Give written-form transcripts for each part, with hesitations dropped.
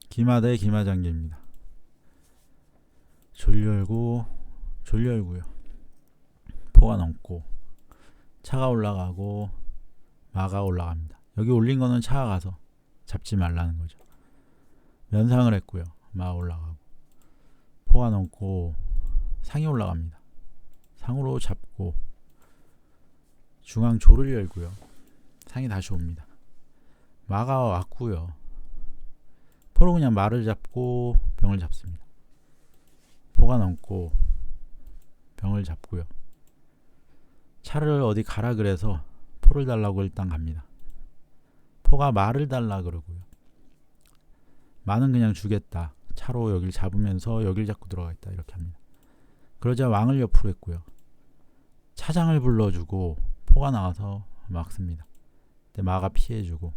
기마대 기마장기입니다. 졸렬고요. 포가 넘고 차가 올라가고 마가 올라갑니다. 여기 올린 거는 차가 가서 잡지 말라는 거죠. 면상을 했고요. 마 올라가고 포가 넘고 상이 올라갑니다. 상으로 잡고 중앙 조를 열고요. 상이 다시 옵니다. 마가 왔고요. 포로 그냥 마를 잡고 병을 잡습니다. 포가 넘고 병을 잡고요. 차를 어디 가라 그래서 포를 달라고 일단 갑니다. 포가 마를 달라 그러고요. 마는 그냥 주겠다. 차로 여길 잡으면서 여길 잡고 들어가겠다 이렇게 합니다. 그러자 왕을 옆으로 했고요. 차장을 불러주고 포가 나와서 막습니다. 근데 마가 피해주고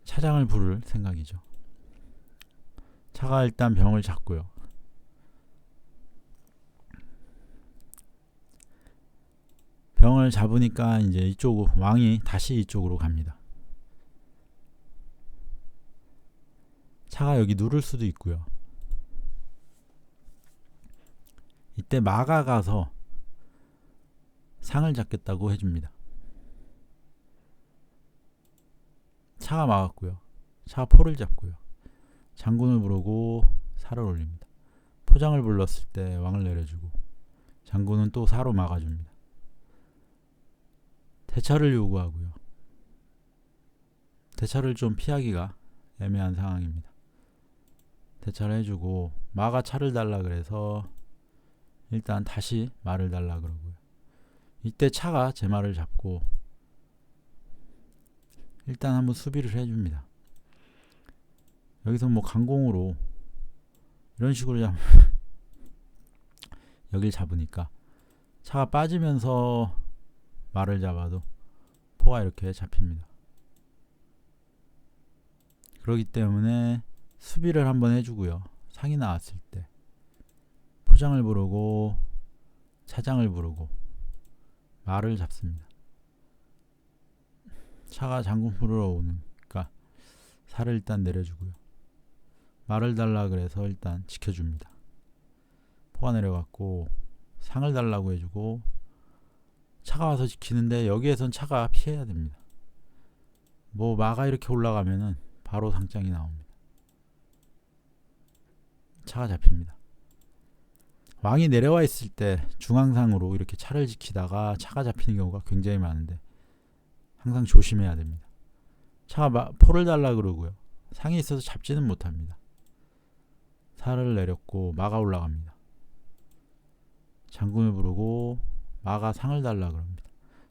차장을 부를 생각이죠. 차가 일단 병을 잡고요. 병을 잡으니까 이제 이쪽 왕이 다시 이쪽으로 갑니다. 차가 여기 누를 수도 있고요. 이때 마가 가서 상을 잡겠다고 해줍니다. 차가 막았고요. 차가 포를 잡고요. 장군을 부르고 살을 올립니다. 포장을 불렀을 때 왕을 내려주고 장군은 또 사로 막아줍니다. 대차를 요구하고요. 대차를 좀 피하기가 애매한 상황입니다. 대차를 해주고 마가 차를 달라 그래서 일단 다시 말을 달라 그러고요. 이때 차가 제 말을 잡고 일단 한번 수비를 해줍니다. 여기서 뭐 강공으로 이런 식으로 여길 잡으니까 차가 빠지면서 말을 잡아도 포가 이렇게 잡힙니다. 그렇기 때문에 수비를 한번 해주고요. 상이 나왔을 때 포장을 부르고 차장을 부르고 말을 잡습니다. 차가 장군 부르러 오니까 살을 일단 내려주고요. 말을 달라 그래서 일단 지켜줍니다. 포가 내려갔고 상을 달라고 해주고 차가 와서 지키는데 여기에선 차가 피해야 됩니다. 뭐 마가 이렇게 올라가면은 바로 상장이 나옵니다. 차가 잡힙니다. 왕이 내려와 있을 때 중앙상으로 이렇게 차를 지키다가 차가 잡히는 경우가 굉장히 많은데 항상 조심해야 됩니다. 차가 포를 달라 그러고요. 상이 있어서 잡지는 못합니다. 살을 내렸고 마가 올라갑니다. 장군을 부르고 마가 상을 달라 그럽니다.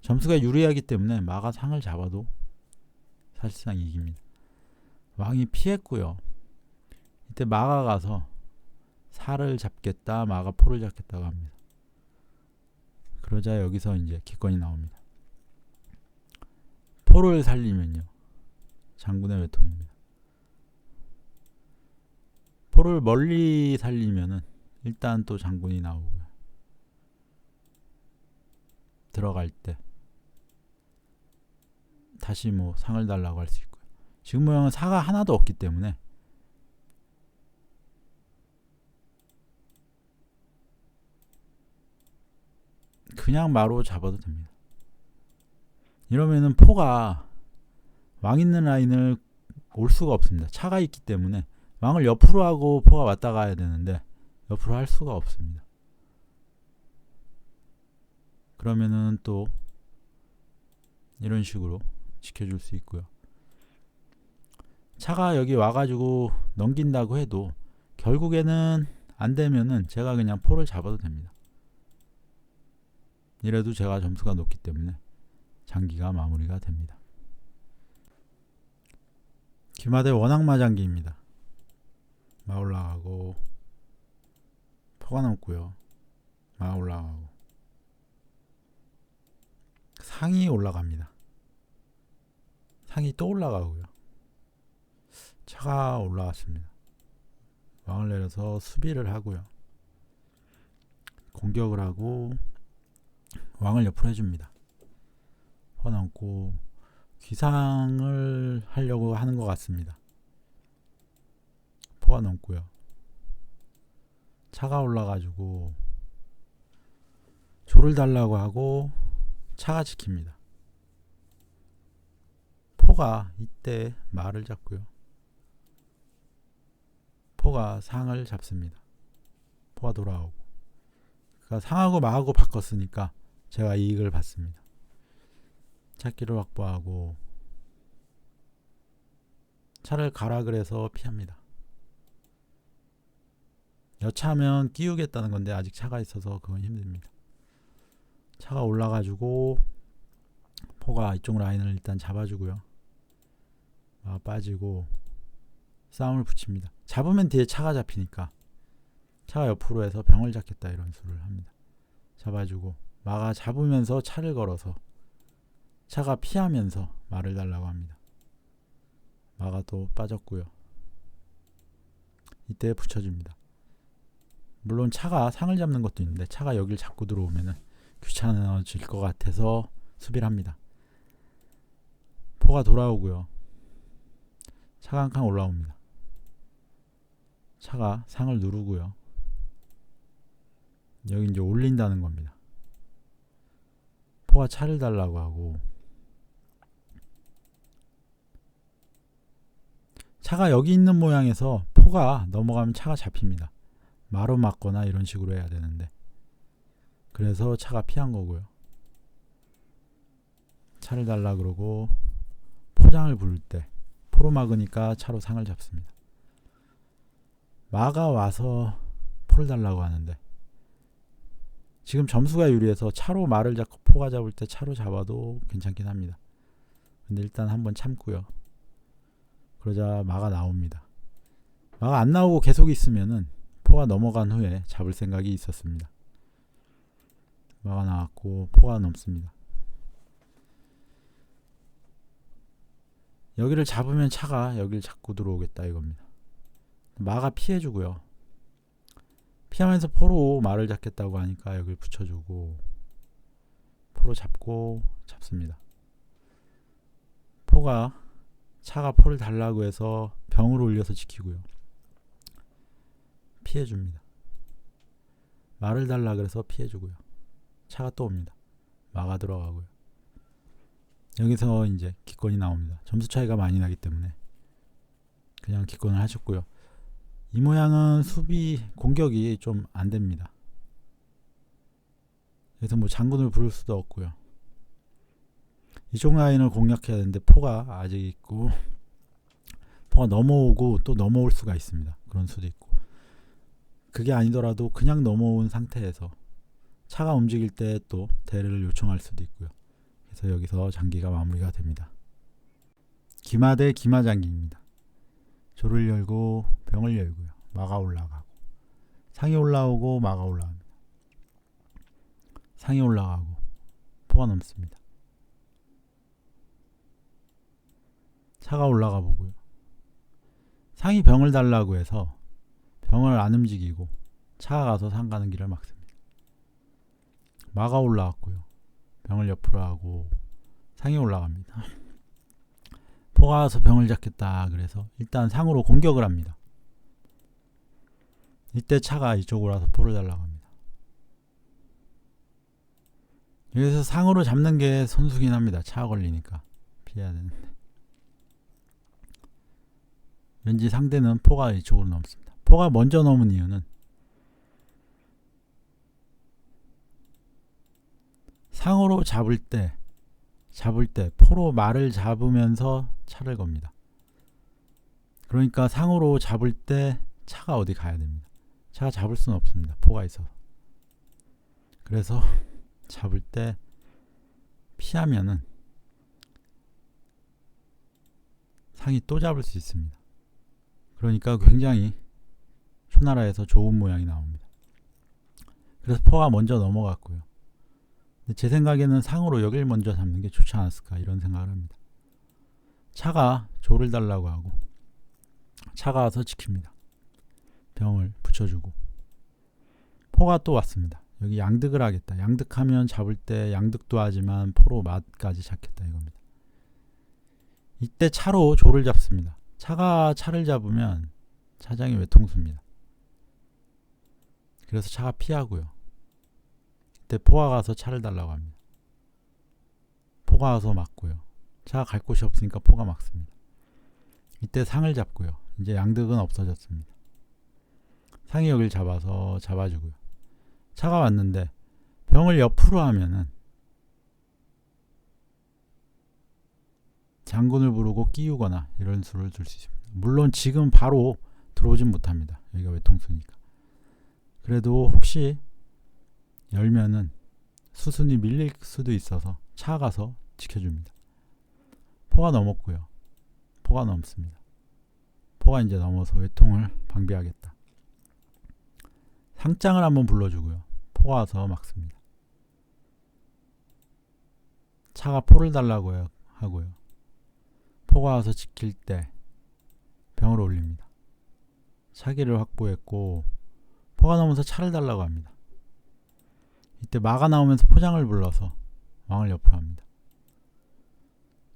점수가 유리하기 때문에 마가 상을 잡아도 사실상 이깁니다. 왕이 피했고요. 이때 마가 가서 살을 잡겠다, 마가 포를 잡겠다고 합니다. 그러자 여기서 이제 기권이 나옵니다. 포를 살리면요, 장군의 외통입니다. 포를 멀리 살리면은 일단 또 장군이 나오고요. 들어갈 때 다시 뭐 상을 달라고 할 수 있고요. 지금 모양은 사가 하나도 없기 때문에 그냥 마로 잡아도 됩니다. 이러면은 포가 왕 있는 라인을 올 수가 없습니다. 차가 있기 때문에 왕을 옆으로 하고 포가 왔다 가야 되는데 옆으로 할 수가 없습니다. 그러면은 또 이런 식으로 지켜줄 수 있고요. 차가 여기 와가지고 넘긴다고 해도 결국에는 안 되면은 제가 그냥 포를 잡아도 됩니다. 이래도 제가 점수가 높기 때문에 장기가 마무리가 됩니다. 기마대 원악마장기입니다. 마 올라가고 포가 넘고요. 마 올라가고 상이 올라갑니다. 상이 또 올라가고요. 차가 올라왔습니다. 왕을 내려서 수비를 하고요. 공격을 하고 왕을 옆으로 해줍니다. 포가 넘고 귀상을 하려고 하는 것 같습니다. 포가 넘고요. 차가 올라가지고 조를 달라고 하고 차가 지킵니다. 포가 이때 말을 잡고요. 포가 상을 잡습니다. 포가 돌아오고. 그러니까 상하고 마하고 바꿨으니까 제가 이익을 받습니다. 찾기를 확보하고 차를 가라 그래서 피합니다. 여차하면 끼우겠다는 건데 아직 차가 있어서 그건 힘듭니다. 차가 올라가지고 포가 이쪽 라인을 일단 잡아주고요. 빠지고 싸움을 붙입니다. 잡으면 뒤에 차가 잡히니까 차가 옆으로 해서 병을 잡겠다 이런 수를 합니다. 잡아주고 마가 잡으면서 차를 걸어서 차가 피하면서 말을 달라고 합니다. 마가 또 빠졌고요. 이때 붙여줍니다. 물론 차가 상을 잡는 것도 있는데 차가 여길 잡고 들어오면은 귀찮아질 것 같아서 수비를 합니다. 포가 돌아오고요. 차가 한 칸 올라옵니다. 차가 상을 누르고요. 여기 이제 올린다는 겁니다. 포가 차를 달라고 하고 차가 여기 있는 모양에서 포가 넘어가면 차가 잡힙니다. 마로 맞거나 이런 식으로 해야 되는데 그래서 차가 피한 거고요. 차를 달라 그러고 포장을 부를 때 포로 막으니까 차로 상을 잡습니다. 마가 와서 포를 달라고 하는데 지금 점수가 유리해서 차로 마를 잡고 포가 잡을 때 차로 잡아도 괜찮긴 합니다. 근데 일단 한번 참고요. 그러자 마가 나옵니다. 마가 안 나오고 계속 있으면은 포가 넘어간 후에 잡을 생각이 있었습니다. 마가 나왔고 포가 넘습니다. 여기를 잡으면 차가 여기를 잡고 들어오겠다 이겁니다. 마가 피해주고요. 피하면서 포로 말을 잡겠다고 하니까 여기를 붙여주고 포로 잡고 잡습니다. 포가 차가 포를 달라고 해서 병을 올려서 지키고요. 피해줍니다. 말을 달라 그래서 피해주고요. 차가 또 옵니다. 마가 들어가고요. 여기서 이제 기권이 나옵니다. 점수 차이가 많이 나기 때문에 그냥 기권을 하셨고요. 이 모양은 수비 공격이 좀 안 됩니다. 그래서 뭐 장군을 부를 수도 없고요. 이쪽 라인을 공략해야 되는데 포가 아직 있고 포가 넘어오고 또 넘어올 수가 있습니다. 그런 수도 있고 그게 아니더라도 그냥 넘어온 상태에서 차가 움직일 때 또 대를 요청할 수도 있고요. 그래서 여기서 장기가 마무리가 됩니다. 기마 대 기마 장기입니다. 조를 열고 병을 열고요. 마가 올라가고 상이 올라오고 마가 올라갑니다. 상이 올라가고 포가 넘습니다. 차가 올라가 보고요. 상이 병을 달라고 해서 병을 안 움직이고 차가 가서 상 가는 길을 막습니다. 마가 올라왔고요. 병을 옆으로 하고 상이 올라갑니다. 포가 와서 병을 잡겠다 그래서 일단 상으로 공격을 합니다. 이때 차가 이쪽으로 와서 포를 달라고 합니다. 여기서 상으로 잡는 게 손수긴 합니다. 차가 걸리니까 피해야 되는데 왠지 상대는 포가 이쪽으로 넘습니다. 포가 먼저 넘은 이유는 상으로 잡을 때 포로 말을 잡으면서 차를 겁니다. 그러니까 상으로 잡을 때 차가 어디 가야 됩니다. 차가 잡을 수는 없습니다. 포가 있어서. 그래서 잡을 때 피하면은 상이 또 잡을 수 있습니다. 그러니까 굉장히 초나라에서 좋은 모양이 나옵니다. 그래서 포가 먼저 넘어갔고요. 근데 제 생각에는 상으로 여길 먼저 잡는 게 좋지 않았을까 이런 생각을 합니다. 차가 조를 달라고 하고 차가 와서 지킵니다. 병을 붙여주고 포가 또 왔습니다. 여기 양득을 하겠다. 양득하면 잡을 때 양득도 하지만 포로 맛까지 잡겠다 이겁니다. 이때 차로 조를 잡습니다. 차가 차를 잡으면 차장이 외통수입니다. 그래서 차가 피하고요. 이때 포가 가서 차를 달라고 합니다. 포가 와서 막고요. 차가 갈 곳이 없으니까 포가 막습니다. 이때 상을 잡고요. 이제 양득은 없어졌습니다. 상이 여길 잡아서 잡아주고요. 차가 왔는데 병을 옆으로 하면은 장군을 부르고 끼우거나 이런 수를 줄 수 있습니다. 물론 지금 바로 들어오진 못합니다. 여기가 외통수니까. 그래도 혹시 열면은 수순이 밀릴 수도 있어서 차 가서 지켜줍니다. 포가 넘었고요. 포가 넘습니다. 포가 이제 넘어서 외통을 방비하겠다. 상장을 한번 불러주고요. 포가 와서 막습니다. 차가 포를 달라고 하고요. 포가 와서 지킬 때 병을 올립니다. 차기를 확보했고 포가 넘어서 차를 달라고 합니다. 이때 마가 나오면서 포장을 불러서 왕을 옆으로 합니다.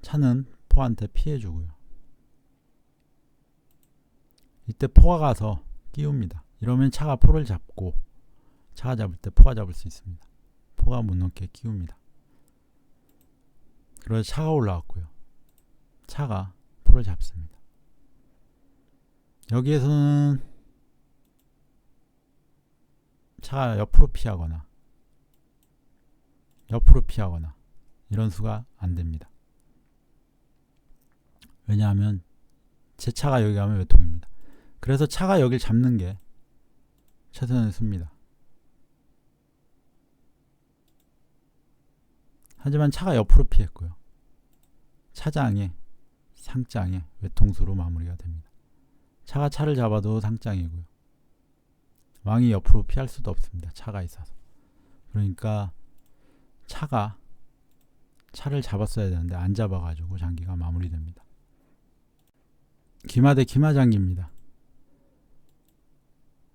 차는 포한테 피해주고요. 이때 포가 가서 끼웁니다. 이러면 차가 포를 잡고 차가 잡을 때 포가 잡을 수 있습니다. 포가 못 넘게 끼웁니다. 그래서 차가 올라왔고요. 차가 포를 잡습니다. 여기에서는 차가 옆으로 피하거나 이런 수가 안 됩니다. 왜냐하면 제 차가 여기 가면 외통입니다. 그래서 차가 여길 잡는 게 최선의 수입니다. 하지만 차가 옆으로 피했고요. 차장에 상장에 외통수로 마무리가 됩니다. 차가 차를 잡아도 상장이고요. 왕이 옆으로 피할 수도 없습니다. 차가 있어서. 그러니까 차가 차를 잡았어야 되는데 안 잡아가지고 장기가 마무리됩니다. 기마 대 기마 장기입니다.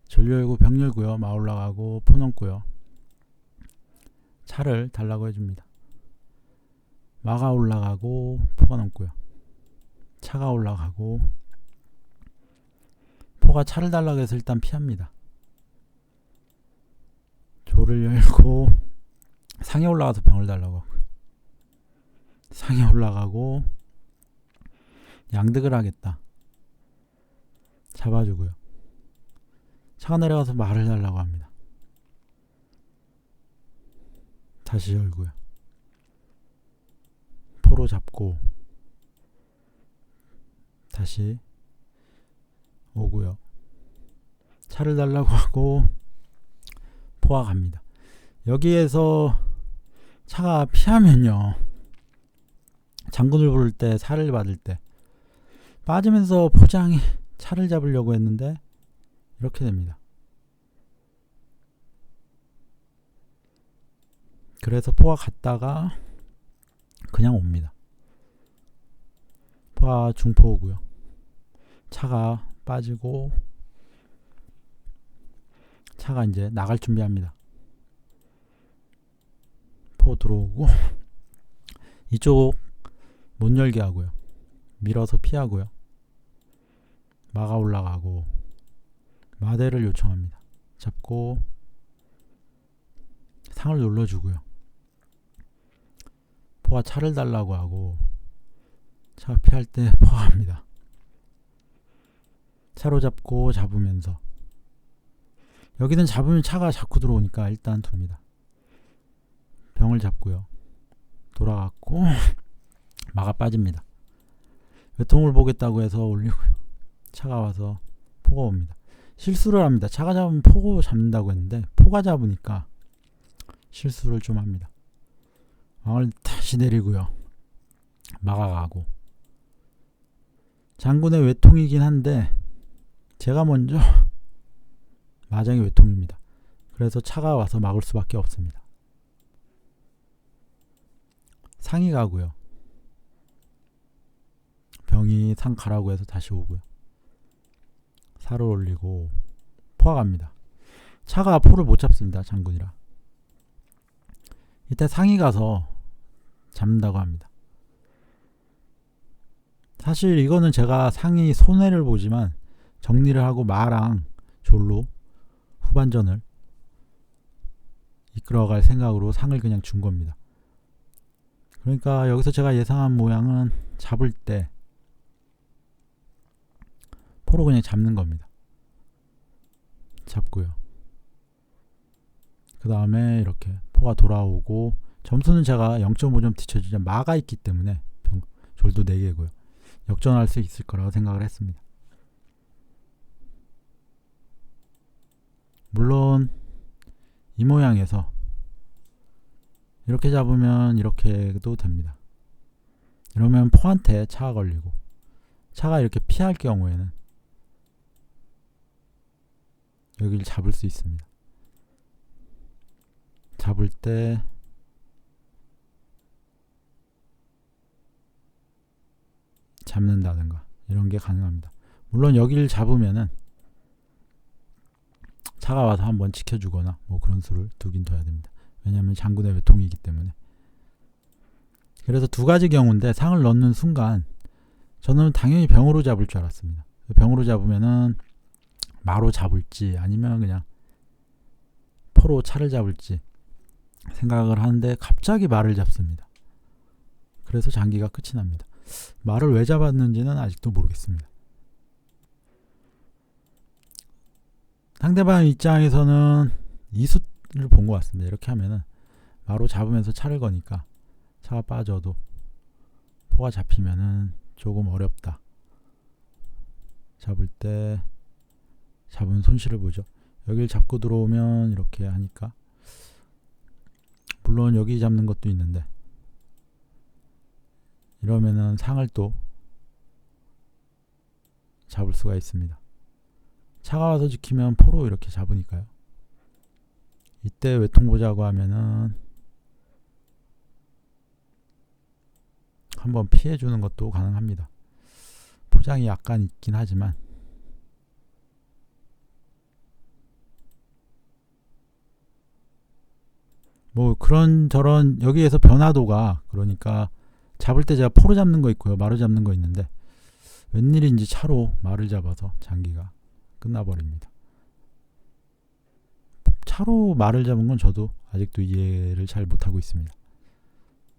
절 열고 병 열고요. 마 올라가고 포 넘고요. 차를 달라고 해줍니다. 마가 올라가고 포가 넘고요. 차가 올라가고 포가 차를 달라고 해서 일단 피합니다. 조를 열고 상에 올라가서 병을 달라고 하고요. 상에 올라가고 양득을 하겠다. 잡아주고요. 차가 내려가서 말을 달라고 합니다. 다시 열고요. 포로 잡고 다시 오고요. 차를 달라고 하고 포가 갑니다. 여기에서 차가 피하면요. 장군을 부를 때 살을 받을 때 빠지면서 포장이 차를 잡으려고 했는데 이렇게 됩니다. 그래서 포가 갔다가 그냥 옵니다. 포가 중포 오고요. 차가 빠지고 차가 이제 나갈 준비합니다. 포 들어오고 이쪽 못 열게 하고요. 밀어서 피하고요. 마가 올라가고 마대를 요청합니다. 잡고 상을 눌러주고요. 포가 차를 달라고 하고 차가 피할 때 포가 갑니다. 차로 잡고 잡으면서 여기는 잡으면 차가 자꾸 들어오니까 일단 둡니다. 병을 잡고요. 돌아갔고 마가 빠집니다. 외통을 보겠다고 해서 올리고요. 차가 와서 포가 옵니다. 실수를 합니다. 차가 잡으면 포 잡는다고 했는데 포가 잡으니까 실수를 좀 합니다. 왕을 다시 내리고요. 마가 가고 장군의 외통이긴 한데 제가 먼저 마장의 외통입니다. 그래서 차가 와서 막을 수밖에 없습니다. 상이 가고요. 병이 상 가라고 해서 다시 오고요. 살을 올리고 포가 갑니다. 차가 포를 못 잡습니다. 장군이라. 이때 상이 가서 잡는다고 합니다. 사실 이거는 제가 상이 손해를 보지만 정리를 하고 마랑 졸로 후반전을 이끌어갈 생각으로 상을 그냥 준 겁니다. 그러니까 여기서 제가 예상한 모양은 잡을 때 포로 그냥 잡는 겁니다. 잡고요. 그 다음에 이렇게 포가 돌아오고, 점수는 제가 0.5점 뒤쳐주자 마가 있기 때문에 졸도 4개고요. 역전할 수 있을 거라고 생각을 했습니다. 물론 이 모양에서 이렇게 잡으면 이렇게도 됩니다. 이러면 포한테 차가 걸리고, 차가 이렇게 피할 경우에는 여기를 잡을 수 있습니다. 잡을 때 잡는다든가 이런 게 가능합니다. 물론 여기를 잡으면은 차가 와서 한번 지켜주거나 뭐 그런 수를 두긴 둬야 됩니다. 왜냐하면 장군의 외통이기 때문에. 그래서 두 가지 경우인데, 상을 넣는 순간 저는 당연히 병으로 잡을 줄 알았습니다. 병으로 잡으면은 마로 잡을지 아니면 그냥 포로 차를 잡을지 생각을 하는데 갑자기 마를 잡습니다. 그래서 장기가 끝이 납니다. 마를 왜 잡았는지는 아직도 모르겠습니다. 상대방 입장에서는 이 수를 본 것 같습니다. 이렇게 하면은 마로 잡으면서 차를 거니까 차가 빠져도 포가 잡히면은 조금 어렵다. 잡을 때 잡은 손실을 보죠. 여기를 잡고 들어오면 이렇게 하니까, 물론 여기 잡는 것도 있는데 이러면은 상을 또 잡을 수가 있습니다. 차가 와서 지키면 포로 이렇게 잡으니까요. 이때 외통 보자고 하면은 한번 피해주는 것도 가능합니다. 포장이 약간 있긴 하지만 뭐 그런저런 여기에서 변화도가, 그러니까 잡을 때 제가 포로 잡는 거 있고요, 마로 잡는 거 있는데 웬일인지 차로 마를 잡아서 장기가 끝나버립니다. 차로 마를 잡은 건 저도 아직도 이해를 잘 못하고 있습니다.